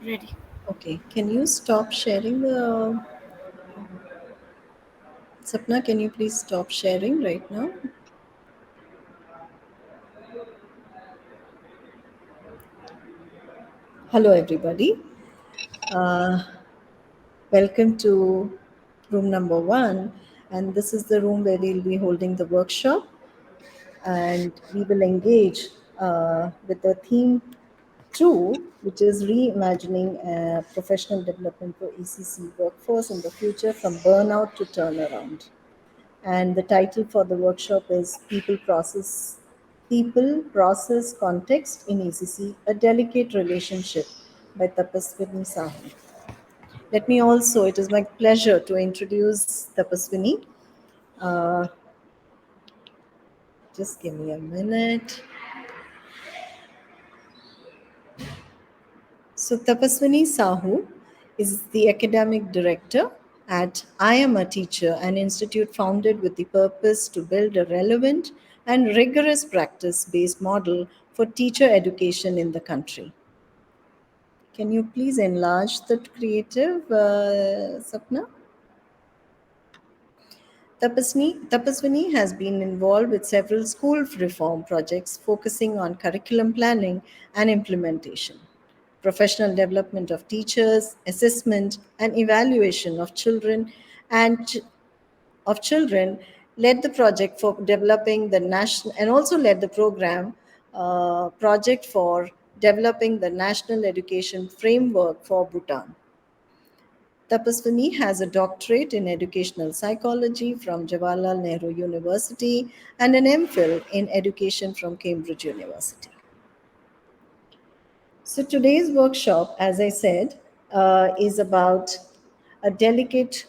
Ready. Okay, can you stop sharing the Sapna? Can you please stop sharing right now? Hello, everybody. Uh, Welcome to room number one, and this is the room where we'll be holding the workshop, and we will engage with the theme two, which is reimagining professional development for ECC workforce in the future from burnout to turnaround. And the title for the workshop is People, Process, Context in ECC, A Delicate Relationship by Tapaswini Sahu. Let me also, it is my pleasure to introduce Tapaswini. Uh, just give me a minute. So, Tapaswini Sahu is the academic director at I Am a Teacher, an institute founded with the purpose to build a relevant and rigorous practice based model for teacher education in the country. Can you please enlarge that creative, Sapna? Tapaswini has been involved with several school reform projects focusing on curriculum planning and implementation, professional development of teachers, assessment and evaluation of children, and led the project for developing the national and also led the program project for developing the national education framework for Bhutan. Tapaswini has a doctorate in educational psychology from Jawaharlal Nehru University and an MPhil in education from Cambridge University. So today's workshop, as I said, is about a delicate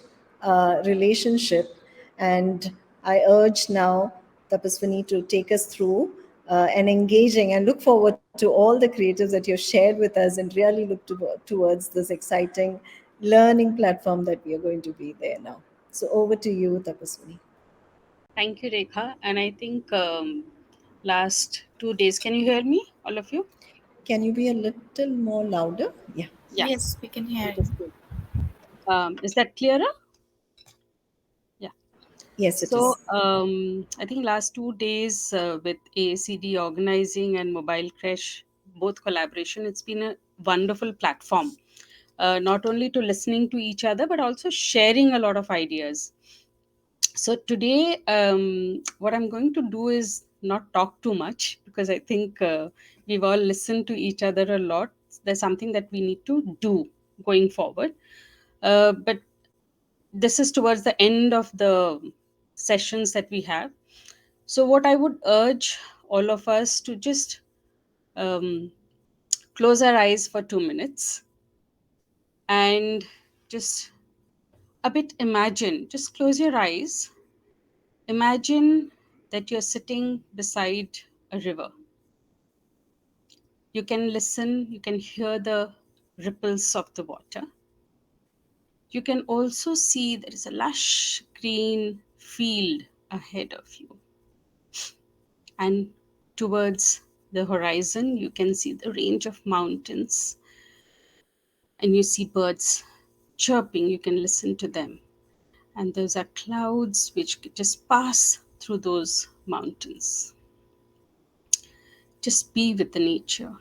relationship, and I urge now Tapaswini to take us through an engaging and look forward to all the creatives that you've shared with us and really look towards this exciting learning platform that we are going to be there now. So over to you, Tapaswini. Thank you, Rekha. And I think last 2 days, can you hear me, all of you? Can you be a little more louder? Yeah, Yeah. Yes, we can hear it is you. good. Is that clearer? Yeah. Yes, it So is. I think last 2 days with AACD organizing and Mobile Crash, both collaboration, it's been a wonderful platform. Not only to listening to each other, but also sharing a lot of ideas. So today, what I'm going to do is not talk too much because I think we've all listened to each other a lot. There's something that we need to do going forward. But this is towards the end of the sessions that we have. So, what I would urge all of us to just um, close our eyes for 2 minutes and just a bit imagine, just close your eyes. Imagine that you're sitting beside a river. You can listen, you can hear the ripples of the water. You can also see there is a lush green field ahead of you. And towards the horizon, you can see the range of mountains and you see birds chirping. You can listen to them. And those are clouds which just pass through those mountains. Just be with the nature.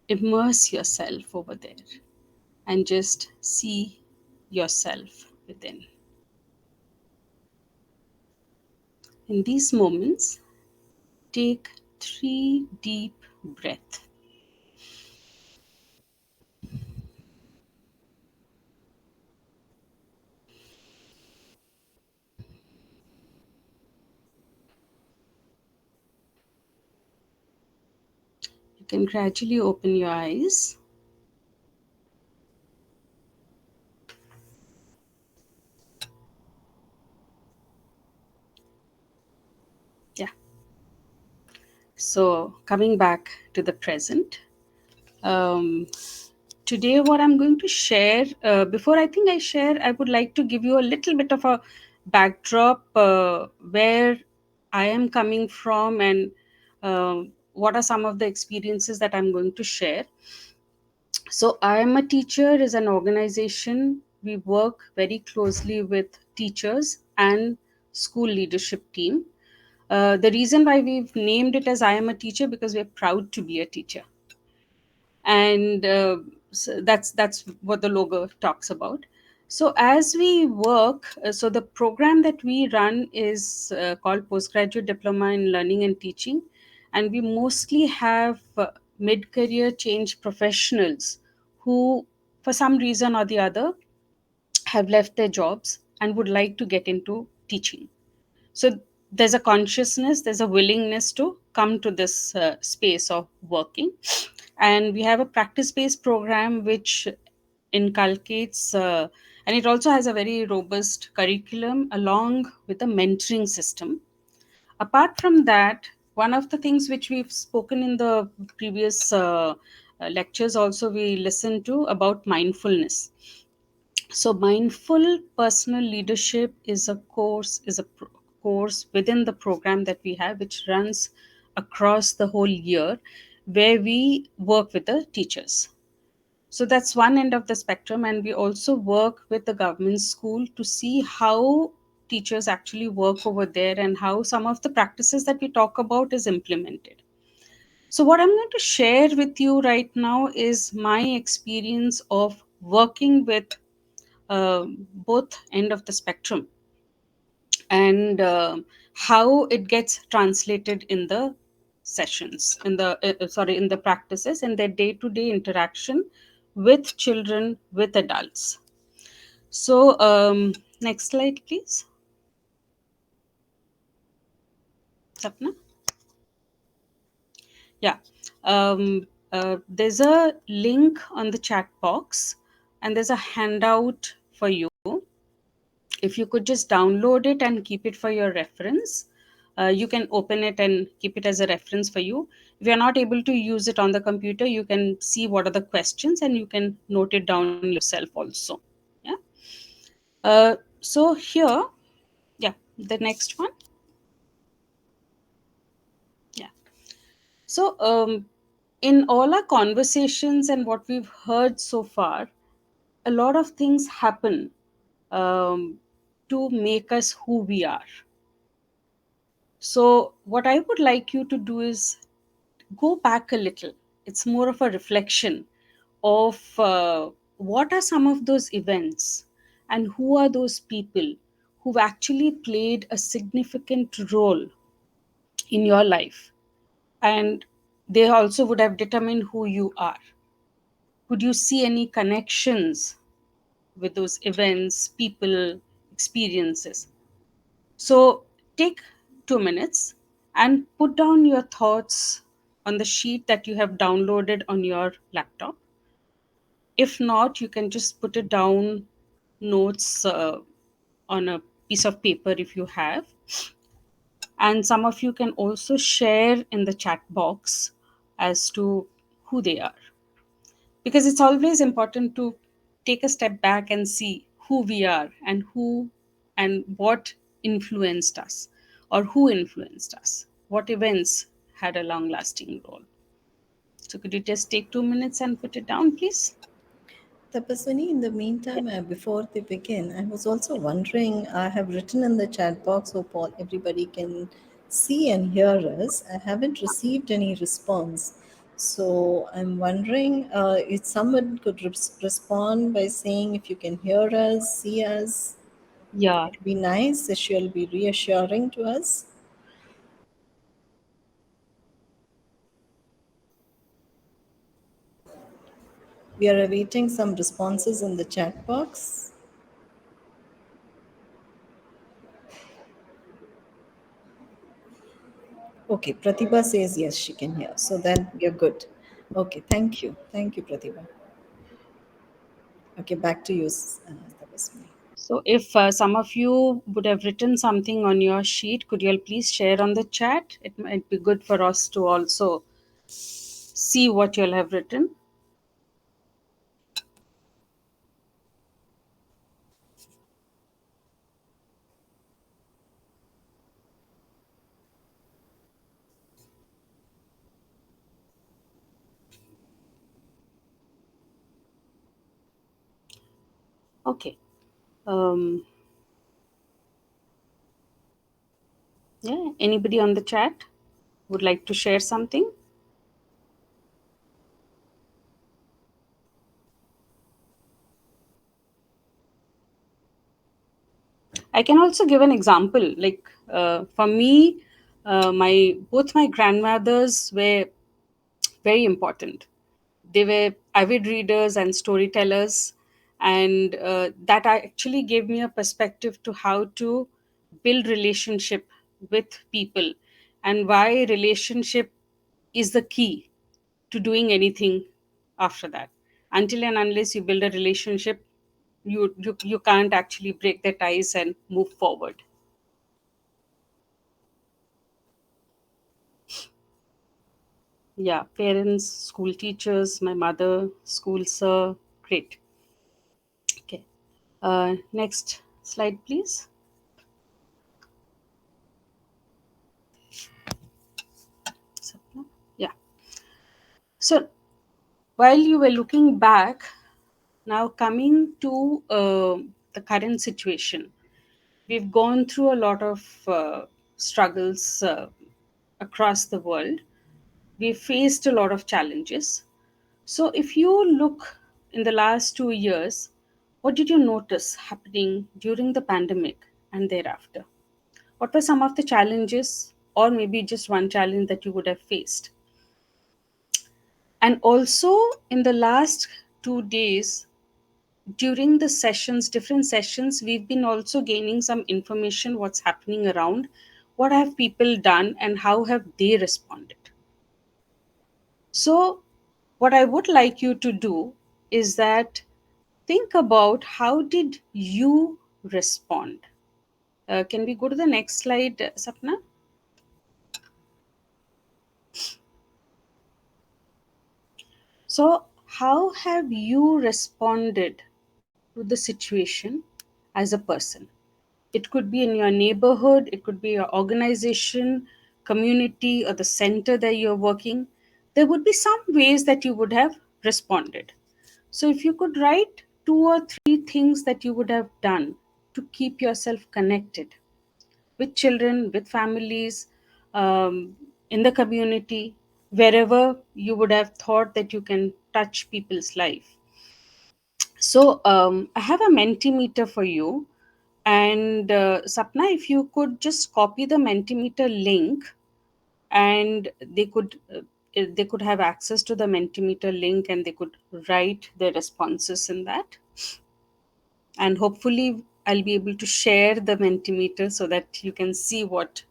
Immerse yourself over there and just see yourself within. In these moments, take 3 deep breaths. You can gradually open your eyes. Yeah. So, coming back to the present, um, today what I'm going to share, before I think I share, I would like to give you a little bit of a backdrop where I am coming from and what are some of the experiences that I'm going to share. So, I Am a Teacher is an organization. We work very closely with teachers and school leadership team. The reason why we've named it as I Am a Teacher, because we're proud to be a teacher, and so that's what the logo talks about. So as we work, so the program that we run is called Postgraduate Diploma in Learning and Teaching, and we mostly have mid-career change professionals who, for some reason or the other, have left their jobs and would like to get into teaching. So there's a consciousness, there's a willingness to come to this space of working. And we have a practice based program which inculcates, and it also has a very robust curriculum along with a mentoring system. Apart from that, one of the things which we've spoken in the previous lectures also, we listened to about mindfulness. So mindful personal leadership is a course, course within the program that we have, which runs across the whole year, where we work with the teachers. So that's one end of the spectrum, and we also work with the government school to see how teachers actually work over there and how some of the practices that we talk about is implemented. So what I'm going to share with you right now is my experience of working with both end of the spectrum, and how it gets translated in the sessions, in the sorry, in the practices, in their day to day interaction with children, with adults. So next slide please, Sapna. Yeah. There's a link on the chat box, and there's a handout for you. If you could just download it and keep it for your reference, you can open it and keep it as a reference for you. If you're not able to use it on the computer, you can see what are the questions and you can note it down yourself also. Yeah. So here, yeah, the next one. Yeah. So in all our conversations and what we've heard so far, a lot of things happen um, to make us who we are. So, what I would like you to do is go back a little. It's more of a reflection of what are some of those events and who are those people who've actually played a significant role in your life. And they also would have determined who you are. Could you see any connections with those events, people, experiences? So take 2 minutes and put down your thoughts on the sheet that you have downloaded on your laptop. If not, you can just put it down, notes on a piece of paper if you have. And some of you can also share in the chat box as to who they are, because it's always important to take a step back and see who we are and who and what influenced us, or who influenced us, what events had a long lasting role. So could you just take 2 minutes and put it down please? Tapaswini, in the meantime, before they begin, I was also wondering, I have written in the chat box so Paul, everybody can see and hear us. I haven't received any response. So I'm wondering if someone could respond by saying if you can hear us, see us. Yeah. It'd be nice. She'll be reassuring to us. We are awaiting some responses in the chat box. Okay, Pratibha says yes, she can hear. So then we are good. Okay, thank you. Thank you, Pratibha. Okay, back to you, Tapaswini. So if some of you would have written something on your sheet, could you all please share on the chat? It might be good for us to also see what you'll have written. Okay. Um, yeah. Anybody on the chat would like to share something? I can also give an example. Like for me, my both my grandmothers were very important. They were avid readers and storytellers, and that actually gave me a perspective to how to build relationship with people, and why relationship is the key to doing anything after that. Until and unless you build a relationship, you can't actually break the ties and move forward. Yeah, parents, school teachers, my mother, school sir, great. Okay. Next slide, please. Sapna? Yeah. So while you were looking back, now coming to the current situation, we've gone through a lot of struggles across the world. We've faced a lot of challenges. So if you look in the last 2 years, what did you notice happening during the pandemic and thereafter? What were some of the challenges, or maybe just one challenge that you would have faced? And also, in the last 2 days, during the sessions, different sessions, we've been also gaining some information what's happening around, what have people done, and how have they responded. So, what I would like you to do is that think about how did you respond. Can we go to the next slide, Sapna? So, how have you responded to the situation as a person? It could be in your neighborhood, it could be your organization, community, or the center that you're working. There would be some ways that you would have responded. So, if you could write 2 or 3 things that you would have done to keep yourself connected with children, with families, in the community, wherever you would have thought that you can touch people's life. So I have a Mentimeter for you. And Sapna, if you could just copy the Mentimeter link, and they could have access to the Mentimeter link, and they could write their responses in that. And hopefully, I'll be able to share the Mentimeter so that you can see what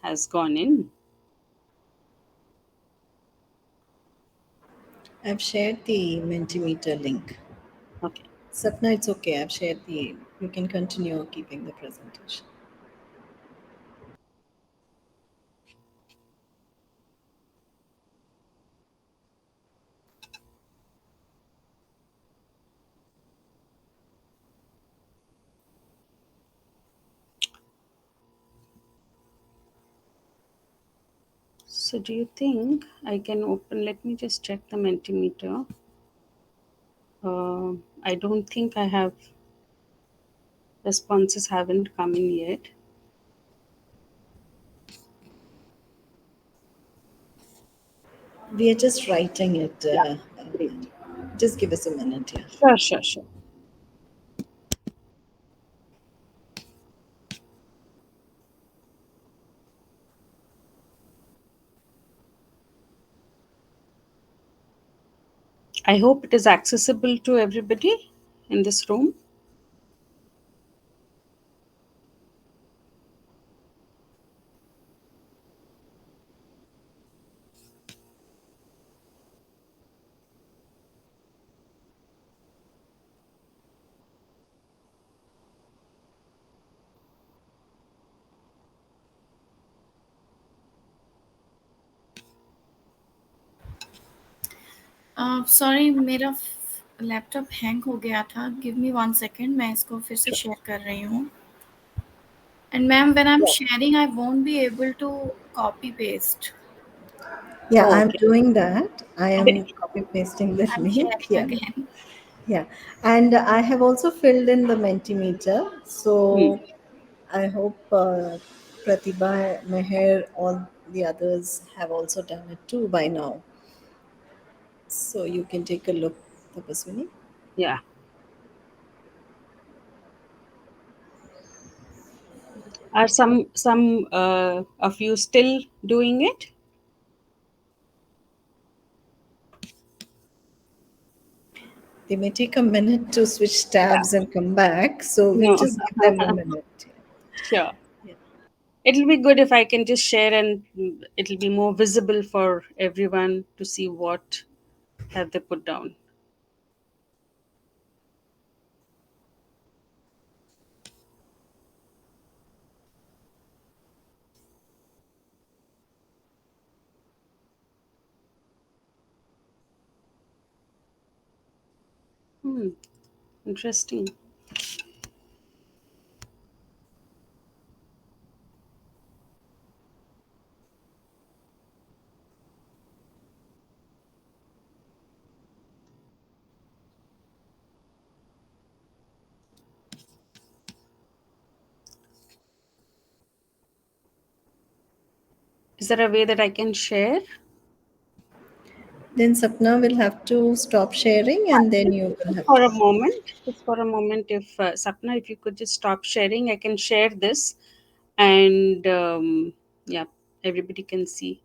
has gone in. I've shared the Mentimeter link. Okay. Sapna, it's okay. I've shared the. You can continue keeping the presentation. So, do you think I can open? Let me just check the Mentimeter. I don't think I have responses haven't come in yet. We are just writing it. Yeah, great. Just give us a minute here. Sure, sure, sure. I hope it is accessible to everybody in this room. Sorry मेरा laptop hang हो गया था. Give me 1 second, मैं इसको फिर से share कर रही हूँ. And ma'am, when I am sharing I won't be able to copy paste. Yeah, Oh, I'm okay. doing that. I am Okay. copy pasting the I am link. Sharing Yeah. Again. Yeah, and I have also filled in the Mentimeter. Hmm. So I hope Pratibha, Meher, all the others have also done it too by now. So you can take a look, Tapaswini. Yeah. Are some of you still doing it? They may take a minute to switch Yeah. tabs and come back. So we'll No. just give them a minute. Sure. Yeah. It'll be good if I can just share, and it'll be more visible for everyone to see what have they put down. Hmm. Interesting. Is there a way that I can share? Then Sapna will have to stop sharing and then Just you will just have for to. a moment, just for a moment, if Sapna, if you could just stop sharing, I can share this, and yeah, everybody can see.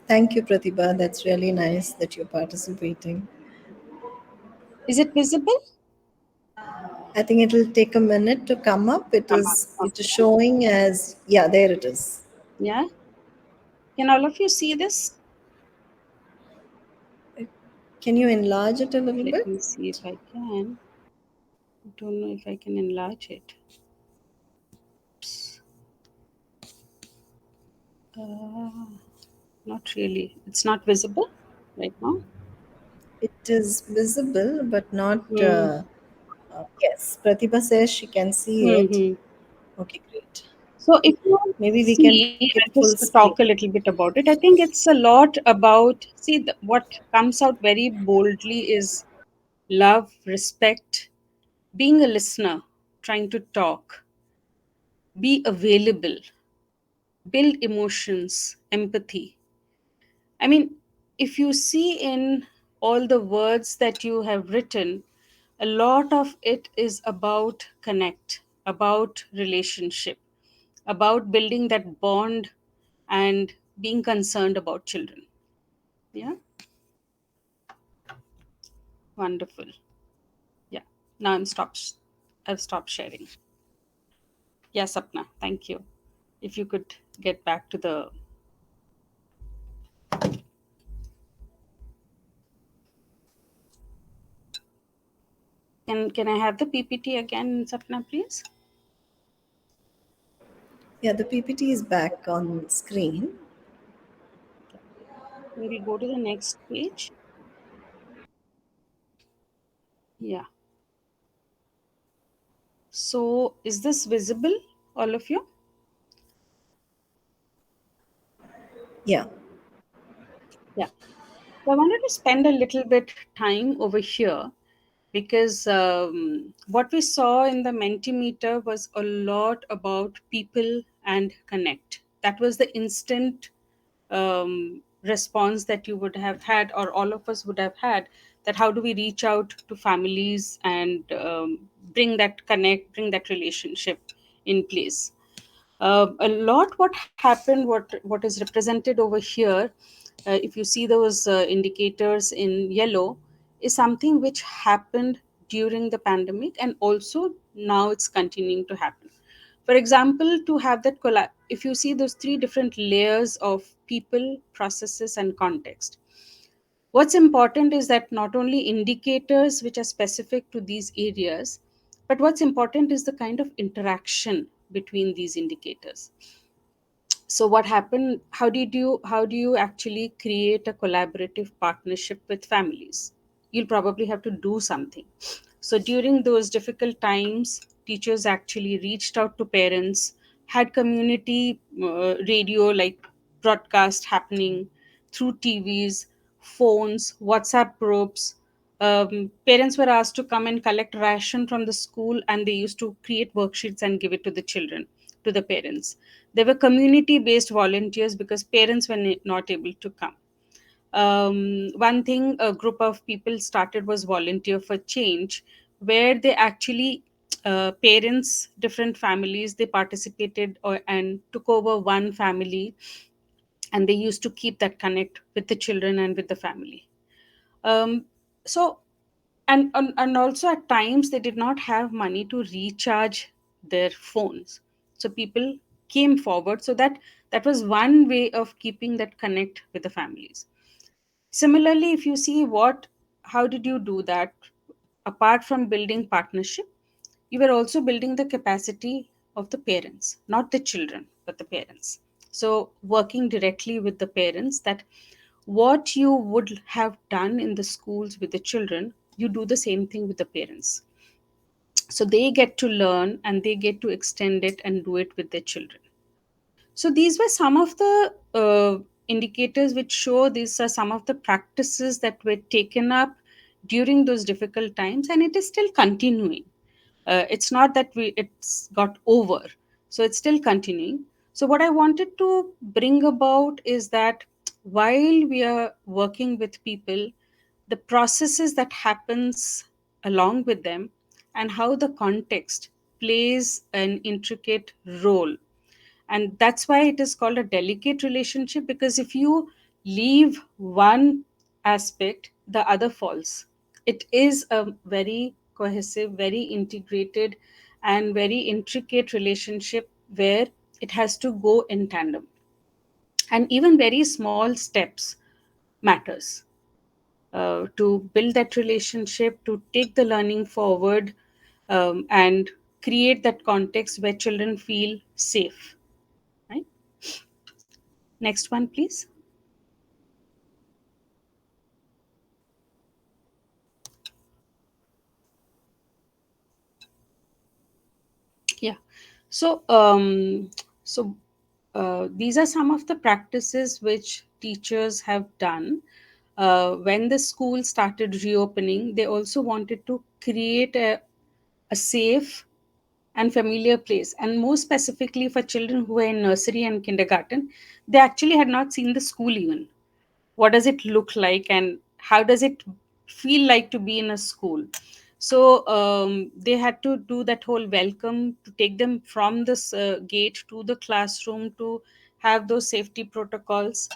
Thank you, Pratibha. That's really nice that you're participating. Is it visible? I think it'll take a minute to come up. It Come up. is it is Okay. showing as yeah, there it is. Yeah. Can all of you see this? Can you enlarge it a little Let bit? me see if I can. I don't know if I can enlarge it. Uh, Not really. It's not visible right now. It is visible, but not. Hmm. Yes, Pratibha says she can see it. Hmm. Okay, great. So, if you Maybe we can see, make it I'll full just screen. talk a little bit about it. I think it's a lot about, see, what comes out very boldly is love, respect, being a listener, trying to talk, be available, build emotions, empathy. I mean, if you see in all the words that you have written, a lot of it is about connect, about relationship, about building that bond and being concerned about children. Yeah, wonderful. Yeah, now I've stopped sharing. Yes, Sapna, thank you. If you could get back to the, can I have the PPT again, Sapna, please? Yeah, the PPT is back on screen. We'll go to the next page. Yeah. So, is this visible, all of you? Yeah. Yeah. So I wanted to spend a little bit time over here because what we saw in the Mentimeter was a lot about people and connect. That was the instant response that you would have had, or all of us would have had, that how do we reach out to families and bring that connect, bring that relationship in place. A lot what happened, what is represented over here, if you see those indicators in yellow, is something which happened during the pandemic, and also now it's continuing to happen. For example, to have that if you see those three different layers of people, processes, and context, what's important is that not only indicators which are specific to these areas, but what's important is the kind of interaction between these indicators. So what happened, how do you actually create a collaborative partnership with families? You'll probably have to do something. So during those difficult times, teachers actually reached out to parents had community radio, like broadcast happening through TVs, phones, WhatsApp groups. Parents were asked to come and collect ration from the school, and they used to create worksheets and give it to the children, to the parents. There were community based volunteers because parents were not able to come. One thing a group of people started was Volunteer for Change, where they actually, parents, different families, they participated and took over one family, and they used to keep that connect with the children and with the family. So and also at times they did not have money to recharge their phones, so people came forward, so that was one way of keeping that connect with the families. Similarly, if you see how did you do that? Apart from building partnership, you were also building the capacity of the parents, not the children, but the parents. So, working directly with the parents, that what you would have done in the schools with the children, you do the same thing with the parents. So, they get to learn and they get to extend it and do it with their children. So these were some of the indicators which show these are some of the practices that were taken up during those difficult times, and it is still continuing. It's not that it's got over, so it's still continuing. So what I wanted to bring about is that while we are working with people, the processes that happens along with them and how the context plays an intricate role, and that's why it is called a delicate relationship, because if you leave one aspect, the other falls. It is a very cohesive, very integrated, and very intricate relationship where it has to go in tandem, and even very small steps matters to build that relationship, to take the learning forward, and create that context where children feel safe, right? Next one, please. Yeah. So, these are some of the practices which teachers have done. When the school started reopening, they also wanted to create a safe and familiar place. And more specifically for children who were in nursery and kindergarten, they actually had not seen the school even. What does it look like, and how does it feel like to be in a school? So they had to do that whole welcome, to take them from this gate to the classroom, to have those safety protocols.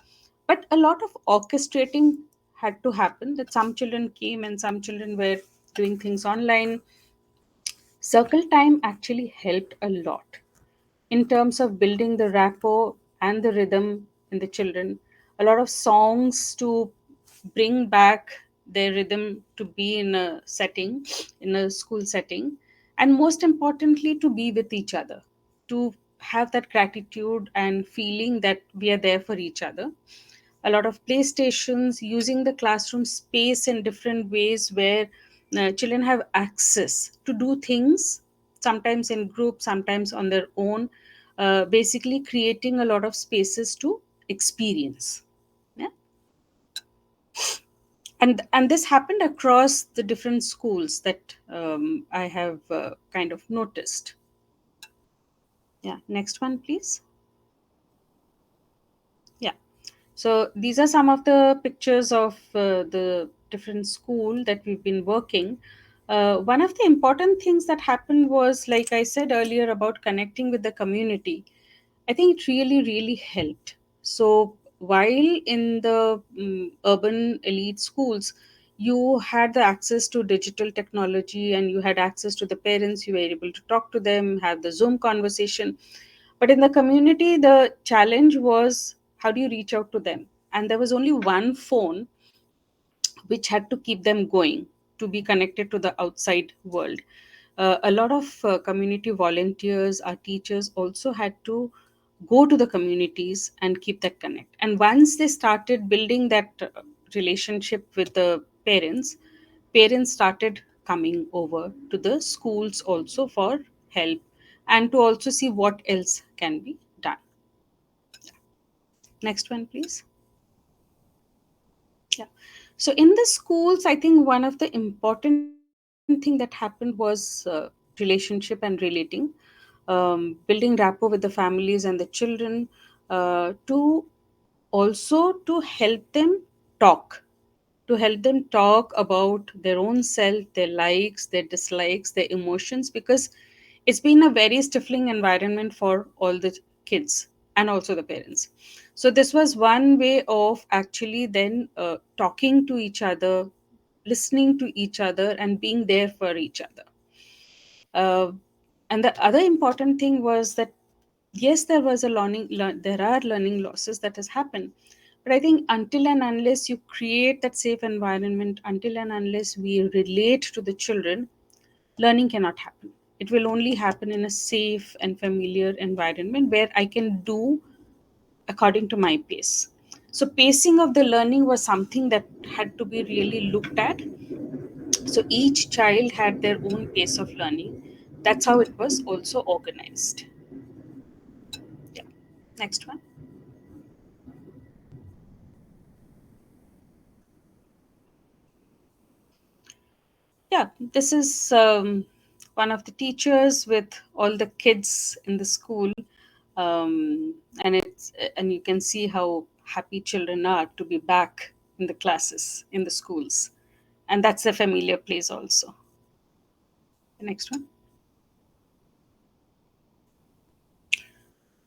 But a lot of orchestrating had to happen, that some children came and some children were doing things online. Circle time actually helped a lot in terms of building the rapport and the rhythm in the children. A lot of songs to bring back their rhythm, to be in a setting, in a school setting, and most importantly, to be with each other, to have that gratitude and feeling that we are there for each other. A lot of playstations, using the classroom space in different ways where children have access to do things, sometimes in groups, sometimes on their own, basically creating a lot of spaces to experience. Yeah. And this happened across the different schools that I have kind of noticed. Yeah, next one, please. Yeah. So these are some of the pictures of the different school that we've been working. One of the important things that happened was, like I said earlier, about connecting with the community. I think it really, really helped. So while in the urban elite schools, you had the access to digital technology and you had access to the parents, you were able to talk to them, have the Zoom conversation. But in the community, the challenge was, how do you reach out to them? And there was only one phone which had to keep them going to be connected to the outside world. A lot of community volunteers, our teachers also had to go to the communities and keep that connect. And once they started building that relationship with the parents, parents started coming over to the schools also for help, and to also see what else can be done. Next one, please. Yeah. So in the schools, I think one of the important thing that happened was relationship and relating, building rapport with the families and the children, to also to help them talk, about their own self, their likes, their dislikes, their emotions, because it's been a very stifling environment for all the kids and also the parents. So this was one way of actually then talking to each other, listening to each other, and being there for each other. uh, and the other important thing was that yes, there was a there are learning losses that has happened, but I think until and unless you create that safe environment, until and unless we relate to the children, learning cannot happen. It will only happen in a safe and familiar environment where I can do according to my pace. So pacing of the learning was something that had to be really looked at. So each child had their own pace of learning. That's how it was also organized. Yeah. Next one. Yeah, this is one of the teachers with all the kids in the school, and you can see how happy children are to be back in the classes in the schools, and that's a familiar place also. The next one.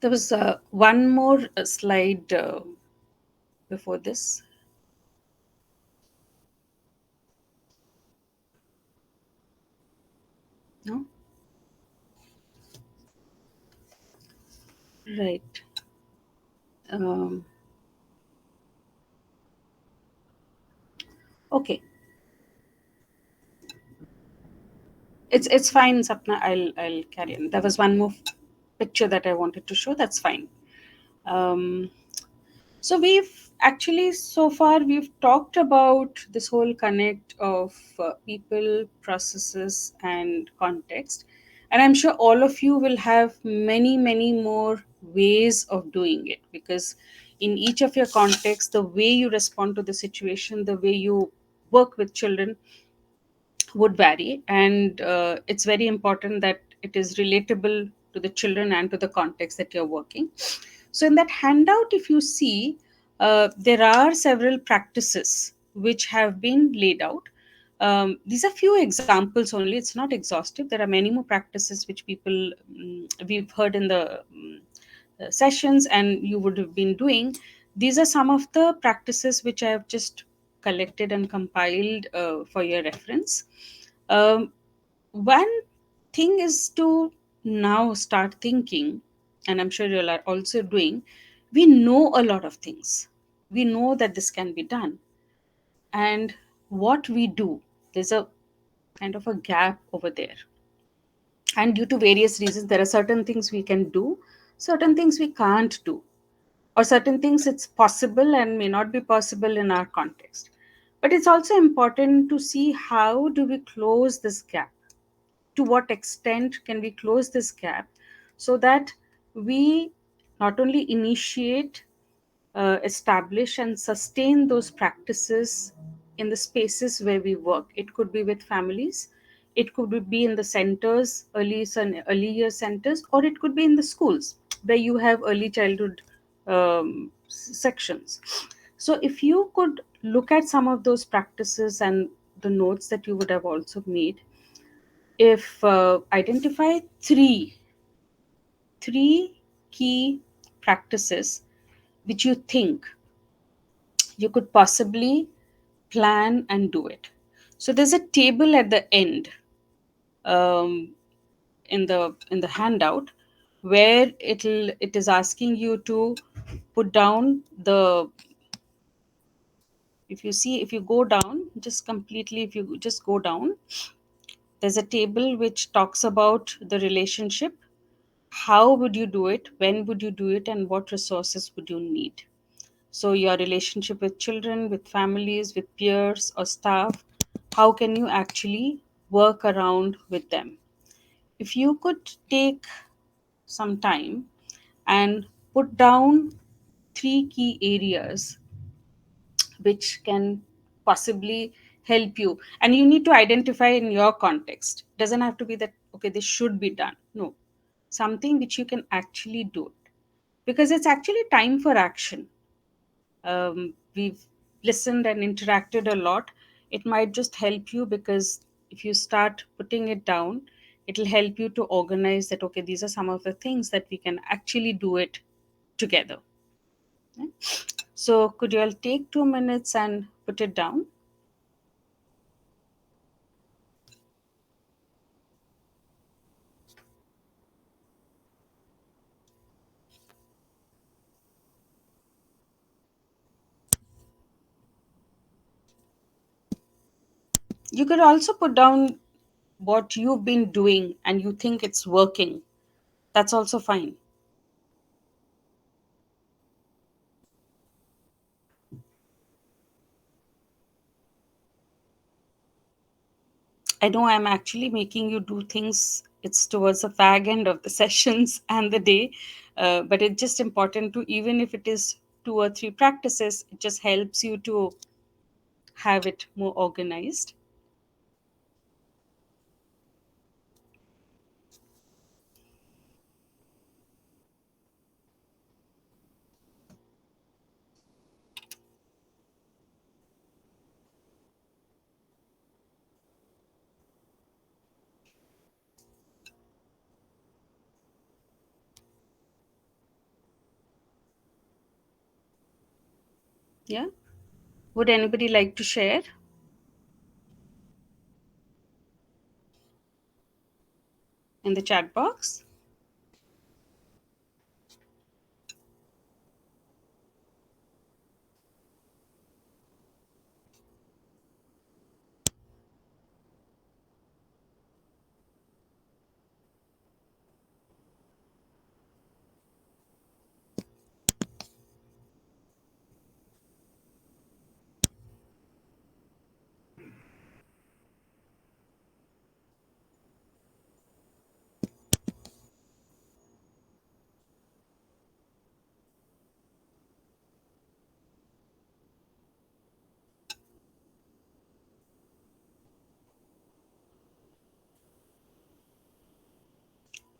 There was one more slide before this. No, right. Um, okay, it's fine, Sapna. I'll carry on. There was one more picture that I wanted to show. That's fine. Um, So we've actually so far we've talked about this whole connect of people, processes, and context, and I'm sure all of you will have many more ways of doing it, because in each of your contexts, the way you respond to the situation, the way you work with children would vary, and it's very important that it is relatable to the children and to the context that you're working. So in that handout, if you see, there are several practices which have been laid out. These are few examples only, it's not exhaustive. There are many more practices which people, we've heard in the sessions and you would have been doing. These are some of the practices which I have just collected and compiled for your reference. um, One thing is to now start thinking, and I'm sure you're also doing. We know a lot of things. We know that this can be done. And what we do, there's a kind of a gap over there. And due to various reasons, there are certain things we can do, certain things we can't do, or certain things it's possible and may not be possible in our context. But it's also important to see how do we close this gap, to what extent can we close this gap, so that we not only initiate, establish and sustain those practices in the spaces where we work. It could be with families, it could be in the centers, early year centers, or it could be in the schools where you have early childhood sections. So if you could look at some of those practices and the notes that you would have also made, if identify three key practices which you think you could possibly plan and do it. So there's a table at the end, um, in the handout, where it is asking you to put down the, if you see, if you go down just completely, if you just go down, there's a table which talks about the relationship. How would you do it, when would you do it, and what resources would you need? So your relationship with children, with families, with peers or staff, how can you actually work around with them? If you could take some time and put down three key areas which can possibly help you, and you need to identify in your context. Doesn't have to be that okay this should be done. No, something which you can actually do it, because it's actually time for action. We've listened and interacted a lot. It might just help you, because if you start putting it down, it'll help you to organize that okay these are some of the things that we can actually do it together. Yeah? So could you all take 2 minutes and put it down? You could also put down what you've been doing and you think it's working. That's also fine. I know I'm actually making you do things. It's towards the fag end of the sessions and the day, but it's just important to, even if it is 2 or 3 practices, it just helps you to have it more organized. Yeah. Would anybody like to share in the chat box?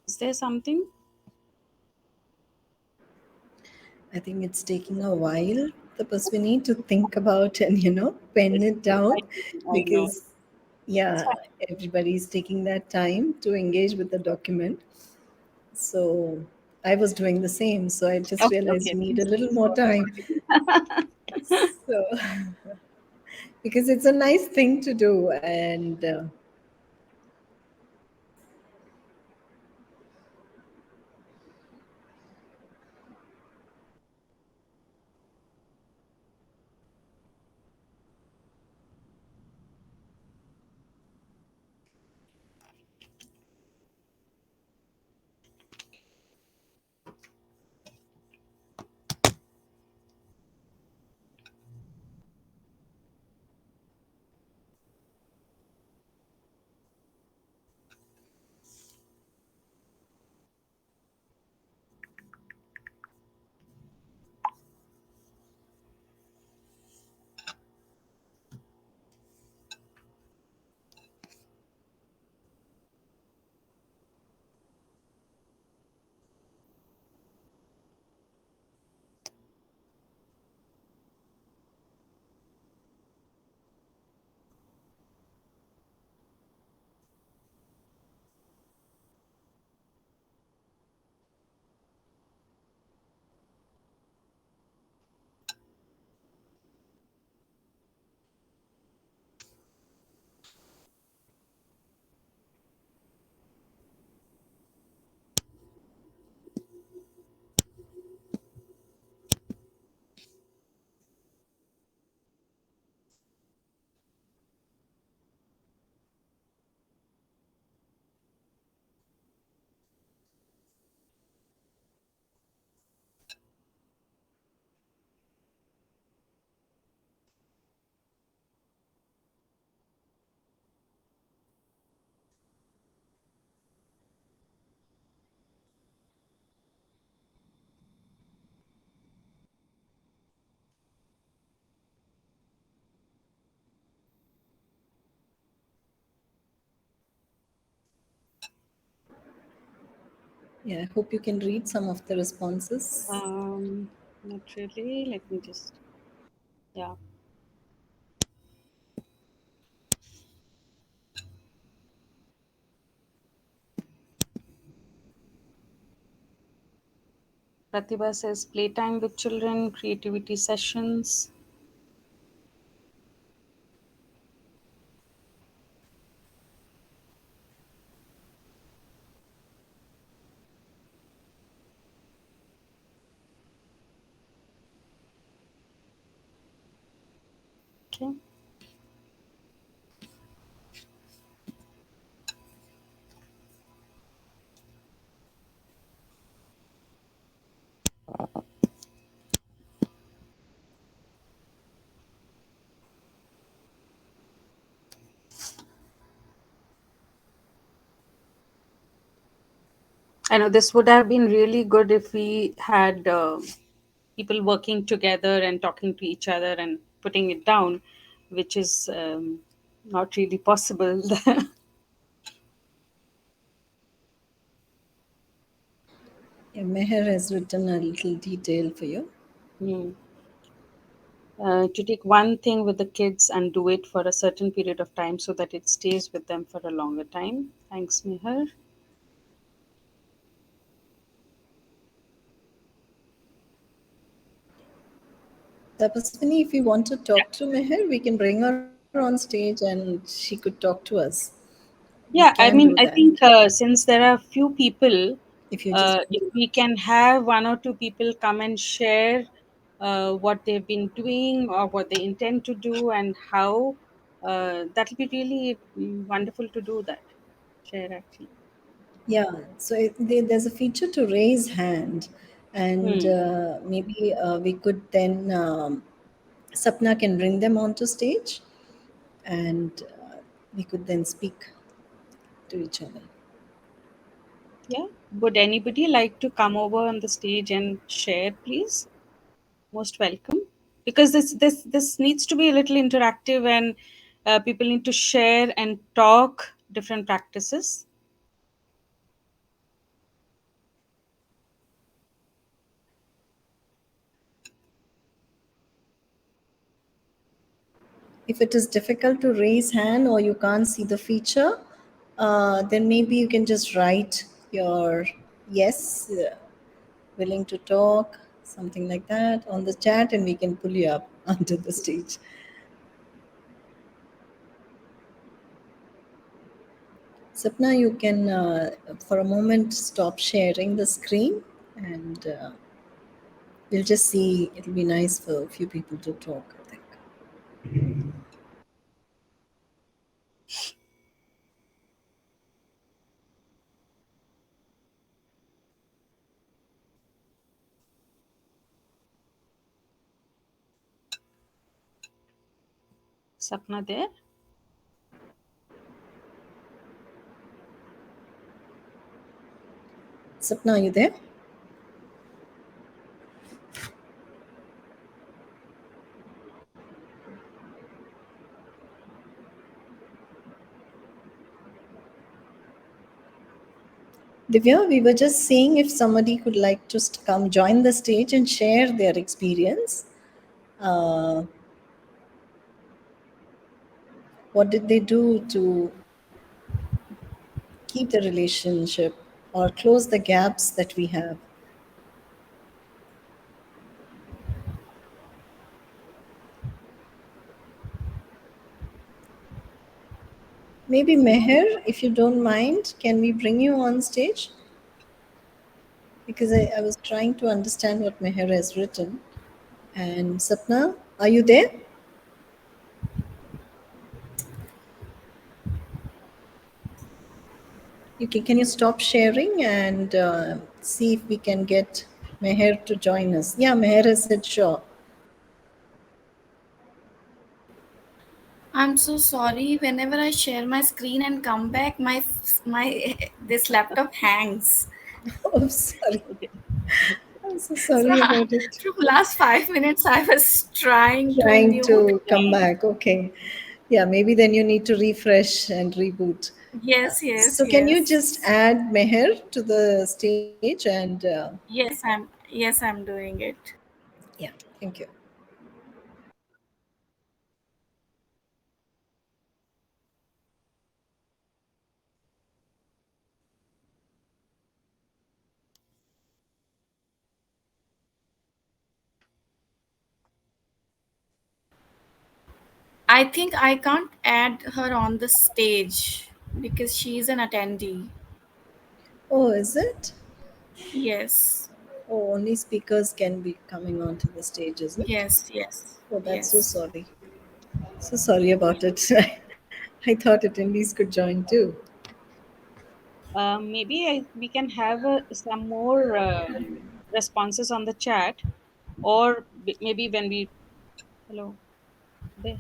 Is there something? I think it's taking a while, the Paswini, to think about and, pen it down, I know. because, yeah, everybody's taking that time to engage with the document. So I was doing the same. So I just Okay, realized okay. you need a Please, little please more go time. So, because it's a nice thing to do. And Yeah, I hope you can read some of the responses. Not really. Let me just. Yeah. Pratibha says playtime with children, creativity sessions. Okay. I know this would have been really good if we had people working together and talking to each other and putting it down, which is not really possible. Yeah, Meher has written a little detail for you. Hmm. To take one thing with the kids and do it for a certain period of time so that it stays with them for a longer time. Thanks, Mihar. Tapaswini, if you want to talk to Meher, we can bring her on stage and she could talk to us. We Yeah, can I do mean, I that think since there are few people, if you just want if to. we can have one or two people come and share what they've been doing or what they intend to do and how, that'll be really wonderful to do that. Share actually. Yeah, so there's a feature to raise hand, and Hmm. maybe we could then Sapna can bring them onto stage, and we could then speak to each other. Yeah. Would anybody like to come over on the stage and share, please? Most welcome. Because this needs to be a little interactive and people need to share and talk different practices. If it is difficult to raise hand or you can't see the feature, then maybe you can just write your yes, willing to talk, something like that on the chat, and we can pull you up onto the stage. Sapna, you can for a moment stop sharing the screen, and we'll just see. It'll be nice for a few people to talk, I think. Sapna there? Sapna, are you there? Divya, we were just seeing if somebody could like to come join the stage and share their experience. Uh, what did they do to keep the relationship or close the gaps that we have? Maybe Meher, if you don't mind, can we bring you on stage? Because I was trying to understand what Meher has written. And Sapna, are you there? Can you stop sharing and see if we can get Meher to join us? Yeah, Meher has said sure. I'm so sorry. Whenever I share my screen and come back, my this laptop hangs. Oh, sorry. Okay. I'm so So sorry about it. from last 5 minutes, I was trying to Trying mute. to come back. Okay. Yeah, maybe then you need to refresh and reboot. Yes, yes, So can you just yes. add Meher to the stage and Yes, I'm doing it. yeah, thank you. I think I can't add her on the stage because she's an attendee. Oh, is it? Yes, Oh, only speakers can be coming onto the stage, is it? yes, yes, Oh, that's so yes. sorry. So sorry about it. I thought attendees could join too. Maybe we can have some more responses on the chat, or maybe when we hello there.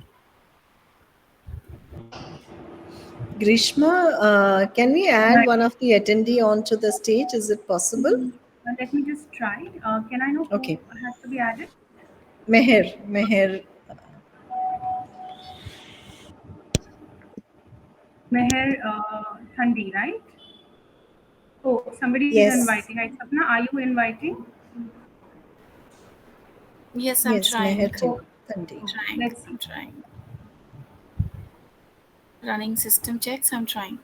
Grishma, can we add Right. one of the attendee onto the stage? Is it possible? Let me just try. Can I know who Okay. has to be added? Meher, Meher Thandi, right? Oh, somebody is yes, inviting. Sapna, are you inviting? Yes, I'm yes, trying. Meher Oh, Thandi. okay. Trying. Let's see. I'm trying. Running system checks. I'm trying.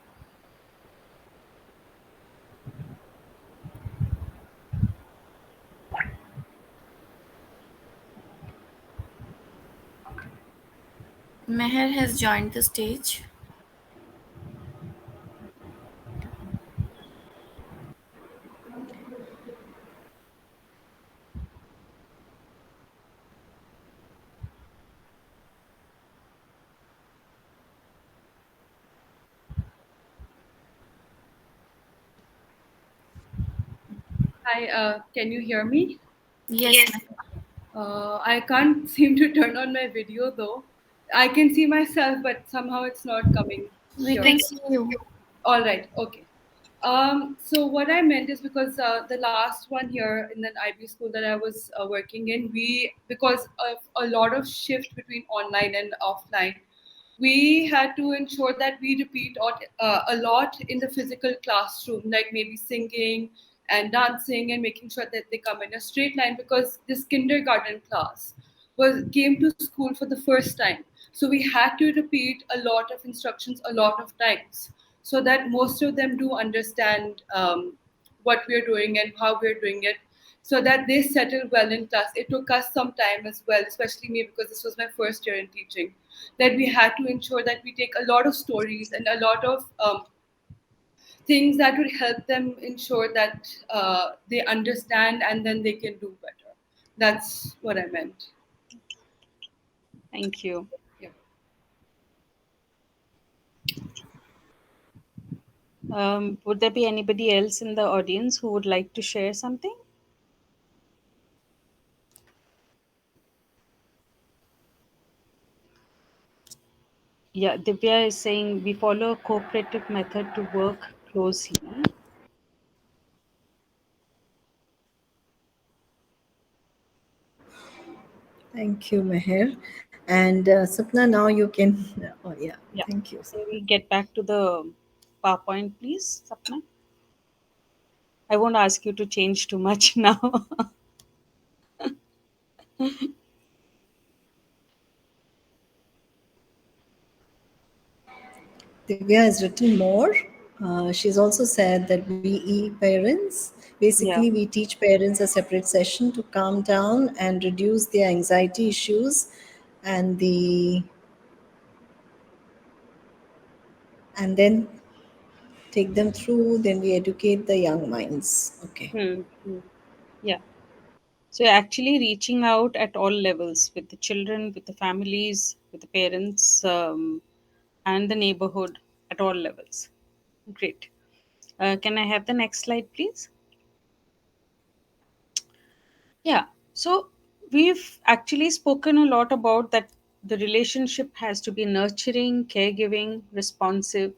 Meher has joined the stage. Hi, can you hear me? Yes, Meher. I can't seem to turn on my video though. I can see myself, but somehow it's not coming We here. can see you. All right, okay. So what I meant is because the last one here in the IB school that I was working in, we because of a lot of shift between online and offline, we had to ensure that we repeat a lot in the physical classroom, like maybe singing and dancing and making sure that they come in a straight line because this kindergarten class was came to school for the first time. So we had to repeat a lot of instructions a lot of times so that most of them do understand what we're doing and how we're doing it so that they settle well in class. It took us some time as well, especially me because this was my first year in teaching, that we had to ensure that we take a lot of stories and a lot of things that would help them ensure that they understand and then they can do better. That's what I meant. Thank you. Yeah. Would there be anybody else in the audience who would like to share something? Yeah, Divya is saying we follow a cooperative method to work closely. Thank you, Meher. And Sapna, now you can. Oh, yeah, Yeah. thank you. Can we get back to the PowerPoint, please, Sapna? I won't ask you to change too much now. Divya has written more. She's also said that we parents, basically, Yeah. we teach parents a separate session to calm down and reduce their anxiety issues and then take them through, then we educate the young minds. Okay. Hmm. Yeah. So you're actually reaching out at all levels with the children, with the families, with the parents, and the neighborhood at all levels. Great. Can I have the next slide, please? Yeah. So we've actually spoken a lot about that the relationship has to be nurturing, caregiving, responsive.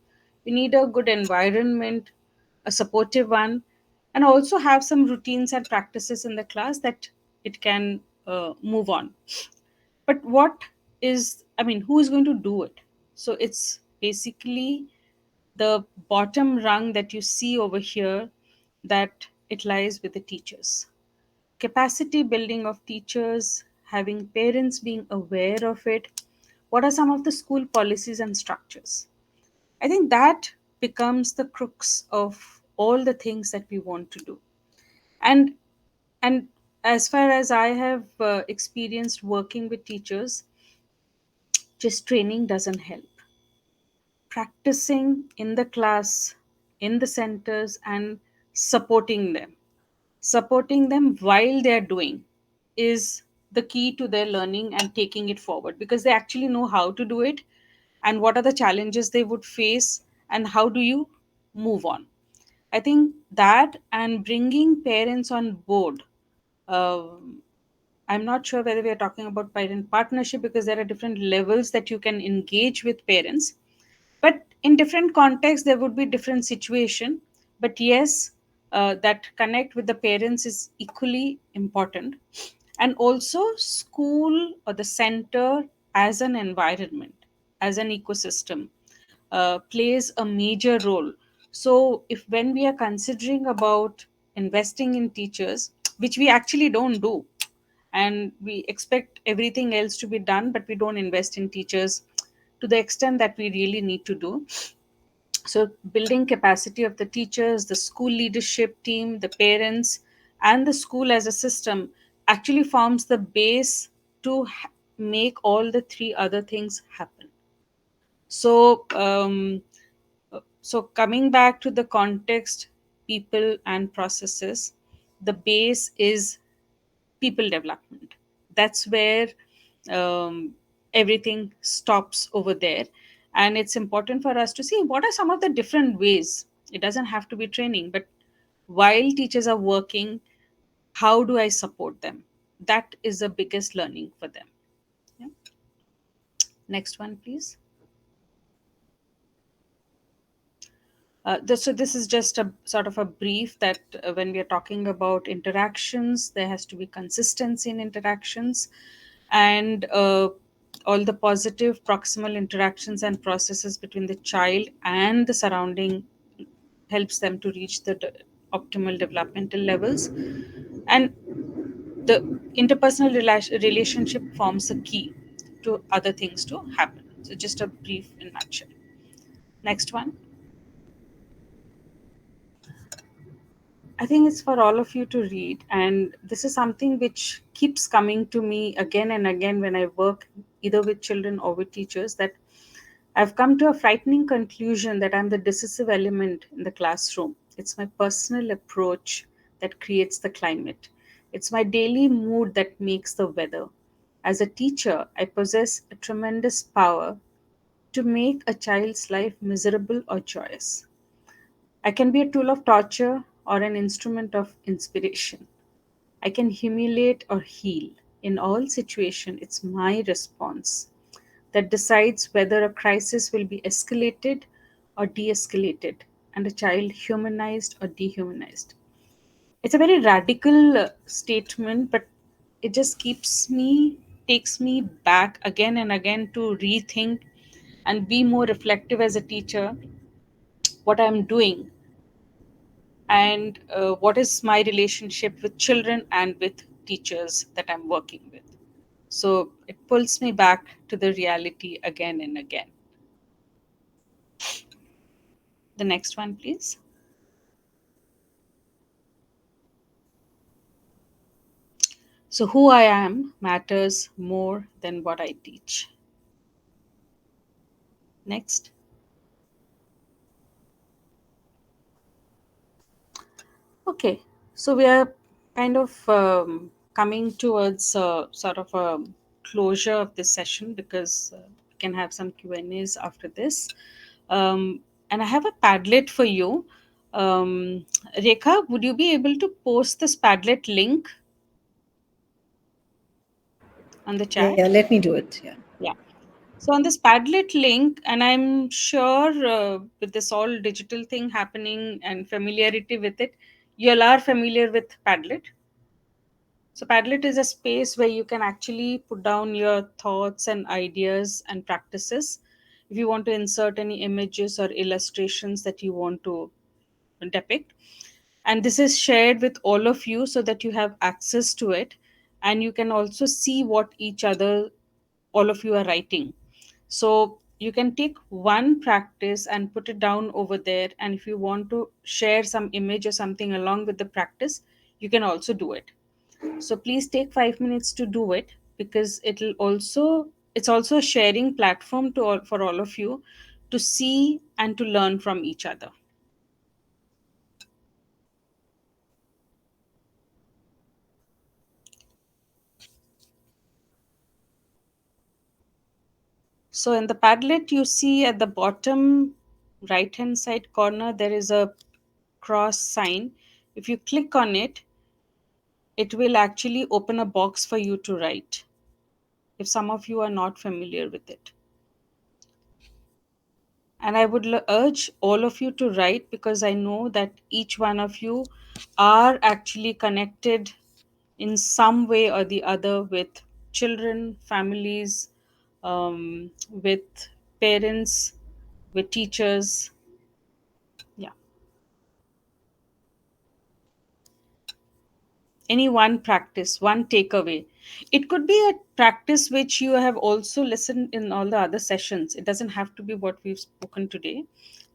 We need a good environment, a supportive one, and also have some routines and practices in the class that it can move on. But what is, I mean, who is going to do it? So it's basically the bottom rung that you see over here, that it lies with the teachers. Capacity building of teachers, having parents being aware of it. What are some of the school policies and structures? I think that becomes the crux of all the things that we want to do. And and as far as I have experienced working with teachers, just training doesn't help. Practicing in the class, in the centers, and supporting them while they're doing is the key to their learning and taking it forward, because they actually know how to do it and what are the challenges they would face and how do you move on. I think that, and bringing parents on board. um, I'm not sure whether we are talking about parent partnership, because there are different levels that you can engage with parents, but in different contexts there would be different situation. But yes, that connect with the parents is equally important. And also school or the center as an environment, as an ecosystem, plays a major role. So if when we are considering about investing in teachers, which we actually don't do, and we expect everything else to be done, but we don't invest in teachers to the extent that we really need to do. So building capacity of the teachers, the school leadership team, the parents, and the school as a system actually forms the base to make all the three other things happen. So coming back to the context, people and processes, the base is people development. That's where everything stops over there. And it's important for us to see what are some of the different ways. It doesn't have to be training, but while teachers are working, how do I support them? That is the biggest learning for them. Yeah. Next one, please. So this is just a sort of a brief that when we are talking about interactions, there has to be consistency in interactions, and all the positive proximal interactions and processes between the child and the surrounding helps them to reach the optimal developmental levels. And the interpersonal relationship forms a key to other things to happen. So just a brief in nutshell. Next one. I think it's for all of you to read. And this is something which keeps coming to me again and again when I work either with children or with teachers, that I've come to a frightening conclusion that I'm the decisive element in the classroom. It's my personal approach that creates the climate. It's my daily mood that makes the weather. As a teacher, I possess a tremendous power to make a child's life miserable or joyous. I can be a tool of torture or an instrument of inspiration. I can humiliate or heal. In all situations, it's my response that decides whether a crisis will be escalated or de escalated, and a child humanized or dehumanized. It's a very radical statement, but it just takes me back again and again to rethink and be more reflective as a teacher, what I'm doing, and what is my relationship with children and with teachers that I'm working with. So it pulls me back to the reality again and again. The next one, please. So, who I am matters more than what I teach. Next. Okay, so we are kind of coming towards sort of a closure of this session, because we can have some Q&As after this. Um, and I have a Padlet for you. Rekha, would you be able to post this Padlet link on the Yeah, chat? let me do it. Yeah. Yeah. So on this Padlet link, and I'm sure with this all digital thing happening and familiarity with it, you all are familiar with Padlet. So Padlet is a space where you can actually put down your thoughts and ideas and practices. if you want to insert any images or illustrations that you want to depict. And this is shared with all of you so that you have access to it, and you can also see what each other, all of you, are writing. So you can take one practice and put it down over there, and if you want to share some image or something along with the practice, you can also do it. So please take 5 minutes to do it, because it's also a sharing platform to all, for all of you to see and to learn from each other. So in the Padlet, you see at the bottom right hand side corner, there is a cross sign. If you click on it, it will actually open a box for you to write, if some of you are not familiar with it. And I would urge all of you to write, because I know that each one of you are actually connected in some way or the other with children, families, with parents, with teachers. Yeah. Any one practice, one takeaway. It could be a practice which you have also listened in all the other sessions. It doesn't have to be what we've spoken today.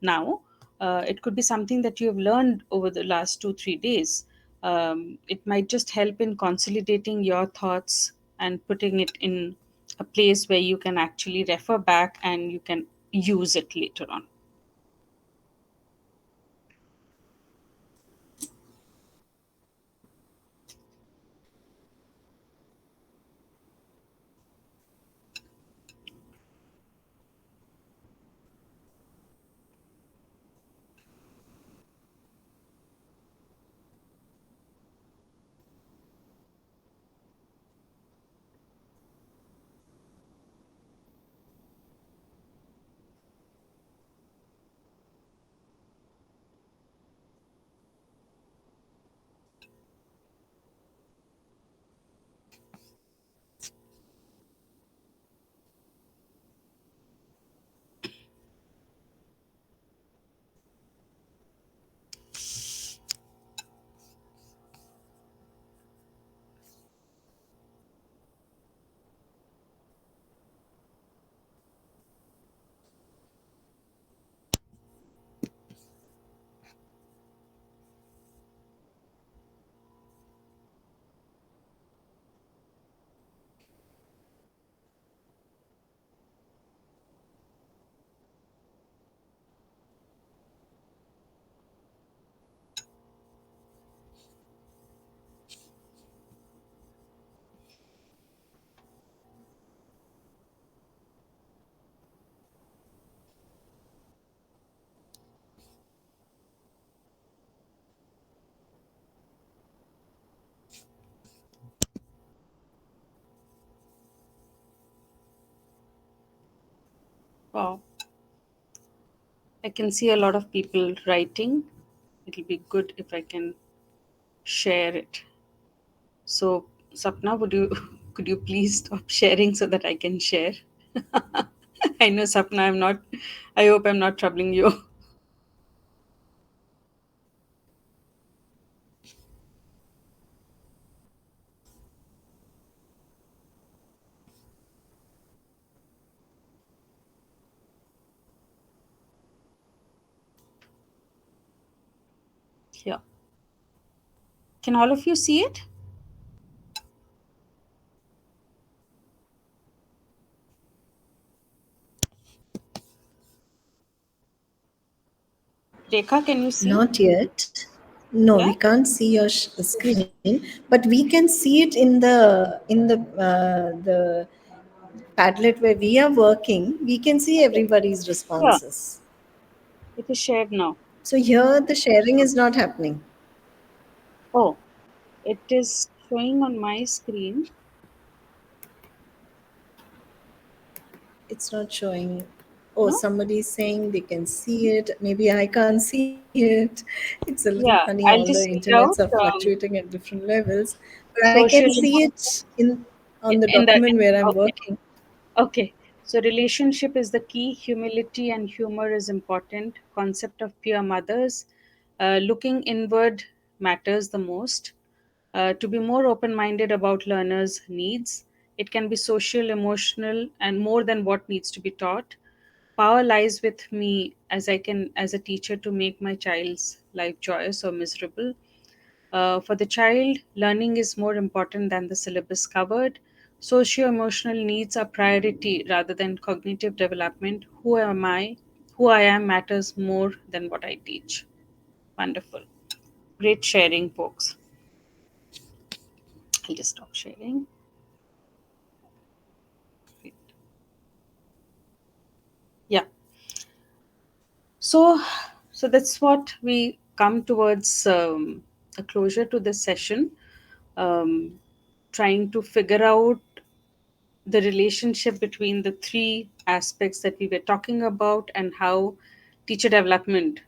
Now, it could be something that you have learned over the last 2 3 days. It might just help in consolidating your thoughts and putting it in a place where you can actually refer back and you can use it later on. Wow. I can see a lot of people writing. It'll be good if I can share it. So, Sapna, would you could you please stop sharing so that I can share? I know, Sapna, I'm not. I hope I'm not troubling you. Yeah. Can all of you see it? Rekha, can you see? Not yet. No, Yeah. we can't see your screen, but we can see it in the Padlet where we are working. We can see everybody's Yeah. responses. It is shared now. So here the sharing is not happening. Oh, it is showing on my screen. It's not showing. Oh, No. somebody's saying they can see it. Maybe I can't see it. It's a little Yeah. funny. All the I'll just read internets are out fluctuating at different levels. But I can social see it in on the in the document where I'm okay. working. Okay. So relationship is the key. Humility and humor is important. Concept of peer mothers. Looking inward matters the most. To be more open minded about learners' needs. It can be social, emotional, and more than what needs to be taught. Power lies with me as I can, as a teacher, to make my child's life joyous or miserable. For the child, learning is more important than the syllabus covered. Socio emotional needs are priority rather than cognitive development. Who I am matters more than what I teach. Wonderful. Great sharing, folks. I'll just stop sharing. Great. Yeah. So, so that's what we come towards a closure to this session. Um, Trying to figure out the relationship between the three aspects that we were talking about and how teacher development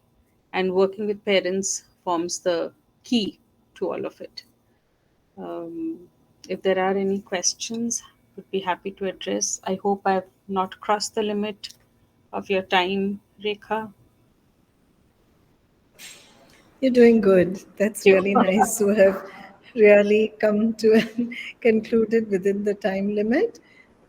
and working with parents forms the key to all of it. Um, if there are any questions, would be happy to address. I hope I've not crossed the limit of your time, Rekha. You're doing good. That's You. really nice to have really come to and concluded within the time limit.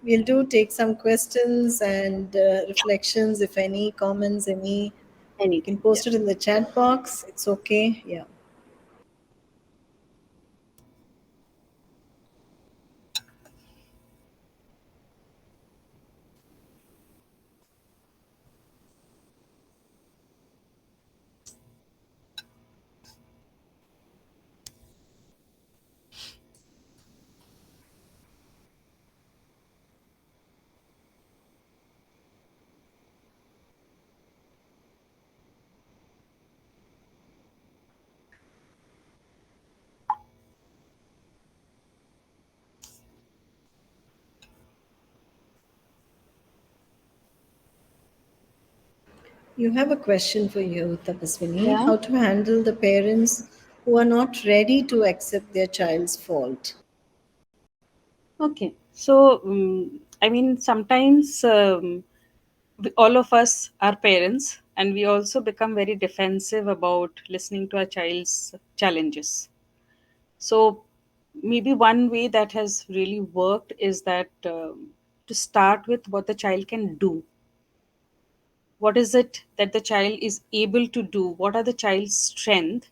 We'll do take some questions and reflections, if any comments, any. You can Anything, yeah. post it in the chat box. It's okay. Yeah. You have a question for you, Tapaswini. Yeah. How to handle the parents who are not ready to accept their child's fault? Okay. So, I mean, sometimes all of us are parents, and we also become very defensive about listening to our child's challenges. So, maybe one way that has really worked is that to start with what the child can do. What is it that the child is able to do? What are the child's strengths?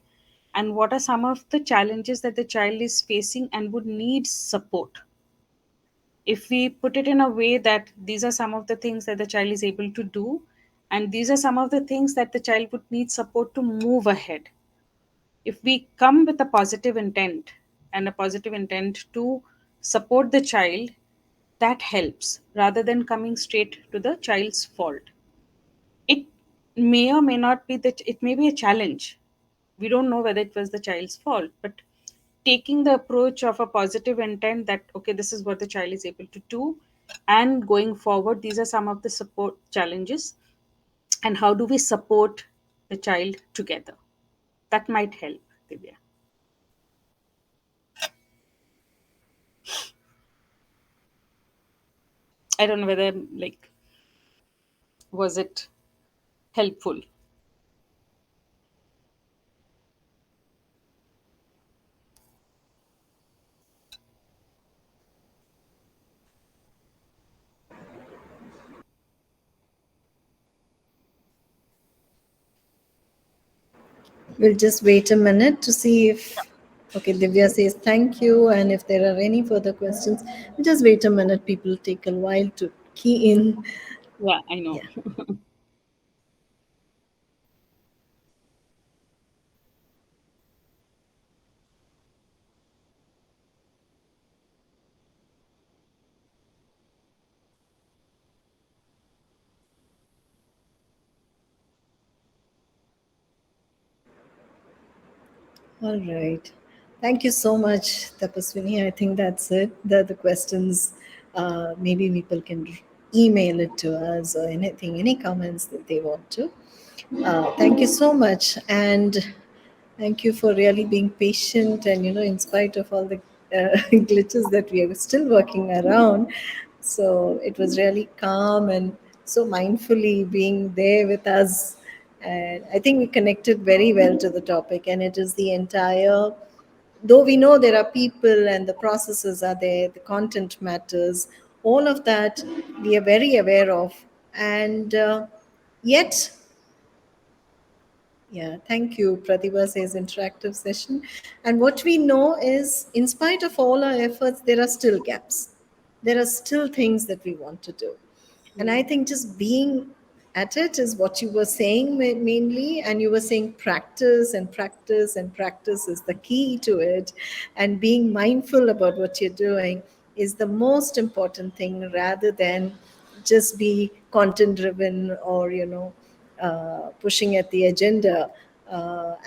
And what are some of the challenges that the child is facing and would need support? If we put it in a way that these are some of the things that the child is able to do, and these are some of the things that the child would need support to move ahead. If we come with a positive intent and a positive intent to support the child, that helps rather than coming straight to the child's fault. It may or may not be that it may be a challenge. We don't know whether it was the child's fault, but taking the approach of a positive intent that okay, this is what the child is able to do, and going forward these are some of the support challenges, and how do we support the child together, that might help, Divya. I don't know whether like was it helpful. We'll just wait a minute to see if. Okay, Divya says thank you. And if there are any further questions, we'll just wait a minute. People take a while to key in. Yeah, I know. Yeah. All right. Thank you so much, Tapaswini. I think that's it. The questions, maybe people can email it to us or anything, any comments that they want to. Thank you so much. And thank you for really being patient and, in spite of all the glitches that we are still working around. So it was really calm and so mindfully being there with us. And I think we connected very well to the topic. And it is the entire, though we know there are people and the processes are there, the content matters, all of that we are very aware of. And yet, yeah, thank you. Pratibha says interactive session. And what we know is, in spite of all our efforts, there are still gaps. There are still things that we want to do. And I think just being at it is what you were saying mainly. And you were saying practice and practice and practice is the key to it. And being mindful about what you're doing is the most important thing rather than just be content driven or, pushing at the agenda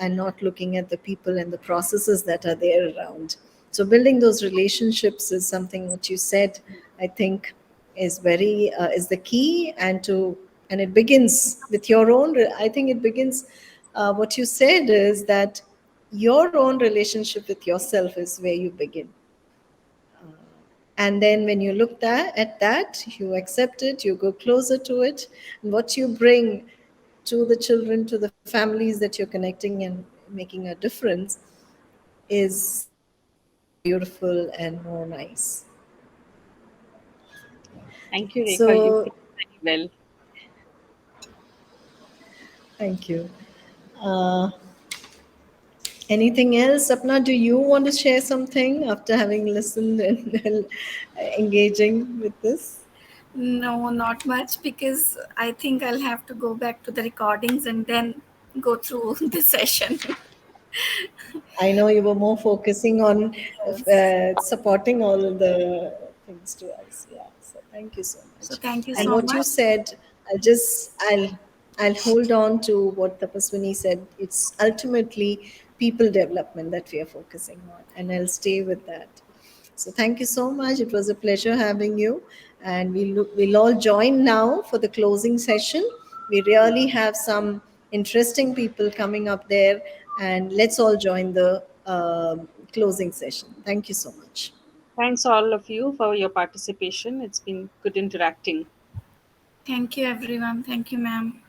and not looking at the people and the processes that are there around. So building those relationships is something which you said, I think, is very is the key, and it begins with your own. I think it begins. What you said is that your own relationship with yourself is where you begin, and then when you look at that, you accept it, you go closer to it, and what you bring to the children, to the families that you're connecting and making a difference is more beautiful and more nice. Thank you, Rekha. You So put it very well. thank you. uh, Anything else, Sapna? Do you want to share something after having listened and engaging with this? No, not much, because I think I'll have to go back to the recordings and then go through the session. I know you were more focusing on Yes. supporting all of the things to us. Yeah. So thank you so So much. thank you And so what you much. said, I'll hold on to what Tapaswini said. It's ultimately people development that we are focusing on, and I'll stay with that. So thank you so much. It was a pleasure having you, and we'll all join now for the closing session. We really have some interesting people coming up there, and let's all join the closing session. Thank you so much. Thanks all of you for your participation. It's been good interacting. Thank you, everyone. Thank you, ma'am.